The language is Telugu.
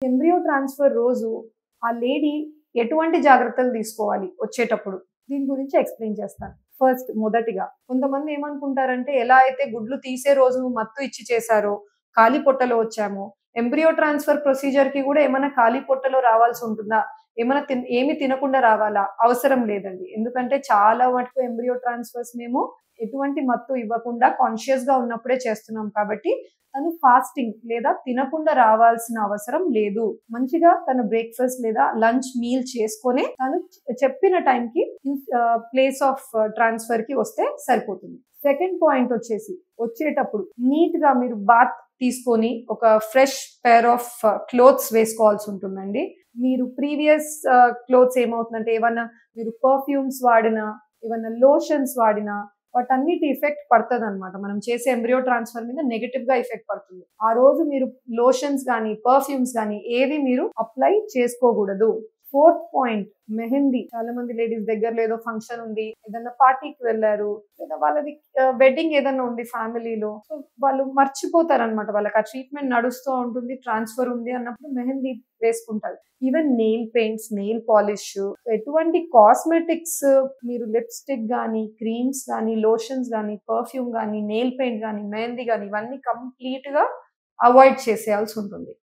ఎంబ్రియో ట్రాన్స్ఫర్ రోజు ఆ లేడీ ఎటువంటి జాగ్రత్తలు తీసుకోవాలి వచ్చేటప్పుడు దీని గురించి ఎక్స్ప్లెయిన్ చేస్తాను. ఫస్ట్ మొదటిగా కొంతమంది ఏమనుకుంటారంటే ఎలా అయితే గుడ్లు తీసే రోజు మత్తు ఇచ్చి చేశారో ఖాళీ పొట్టలో వచ్చామో ఎంబ్రియో ట్రాన్స్ఫర్ ప్రొసీజర్ కి కూడా ఏమైనా ఖాళీ పొట్టలో రావాల్సి ఉంటుందా, ఏమైనా ఏమి తినకుండా రావాలా? అవసరం లేదండి. ఎందుకంటే చాలా మటుకు ఎంబ్రియో ట్రాన్స్ఫర్స్ మేము ఎటువంటి మత్తు ఇవ్వకుండా కాన్షియస్ గా ఉన్నప్పుడే చేస్తున్నాం కాబట్టి తను ఫాస్టింగ్ లేదా తినకుండా రావాల్సిన అవసరం లేదు. మంచిగా తన బ్రేక్ఫాస్ట్ లేదా లంచ్ మీల్ చేసుకొని తను చెప్పిన టైంకి ప్లేస్ ఆఫ్ ట్రాన్స్ఫర్ కి వస్తే సరిపోతుంది. సెకండ్ పాయింట్ వచ్చేటప్పుడు నీట్ గా మీరు బాత్ తీసుకొని ఒక ఫ్రెష్ పేర్ ఆఫ్ క్లోత్స్ వేసుకోవాల్సి ఉంటుందండి. మీరు ప్రీవియస్ క్లోత్స్ ఏమవుతుందంటే ఏమన్నా మీరు పర్ఫ్యూమ్స్ వాడినా ఏమన్నా లోషన్స్ వాడినా వాటన్నిటి ఎఫెక్ట్ పడుతుంది అనమాట. మనం చేసే ఎంబ్రియో ట్రాన్స్ఫర్ మీద నెగటివ్ గా ఎఫెక్ట్ పడుతుంది. ఆ రోజు మీరు లోషన్స్ కానీ పర్ఫ్యూమ్స్ కానీ ఏవి మీరు అప్లై చేసుకోకూడదు. Fourth point mehndi. చాలా మంది లేడీస్ దగ్గరలో ఏదో ఫంక్షన్ ఉంది, ఏదన్నా పార్టీకి వెళ్ళారు, లేదా వాళ్ళది వెడ్డింగ్ ఏదన్నా ఉంది ఫ్యామిలీలో, సో వాళ్ళు మర్చిపోతారనమాట. వాళ్ళకి ఆ ట్రీట్మెంట్ నడుస్తూ ఉంటుంది, ట్రాన్స్ఫర్ ఉంది అన్నప్పుడు మెహందీ వేసుకుంటారు. Even nail paints, nail polish, ఎటువంటి కాస్మెటిక్స్ మీరు లిప్స్టిక్ కానీ క్రీమ్స్ కానీ లోషన్స్ కానీ పర్ఫ్యూమ్ కానీ నెయిల్ పెయింట్ కానీ మెహందీ కానీ ఇవన్నీ కంప్లీట్ గా అవాయిడ్ చేసేయాల్సి ఉంటుంది.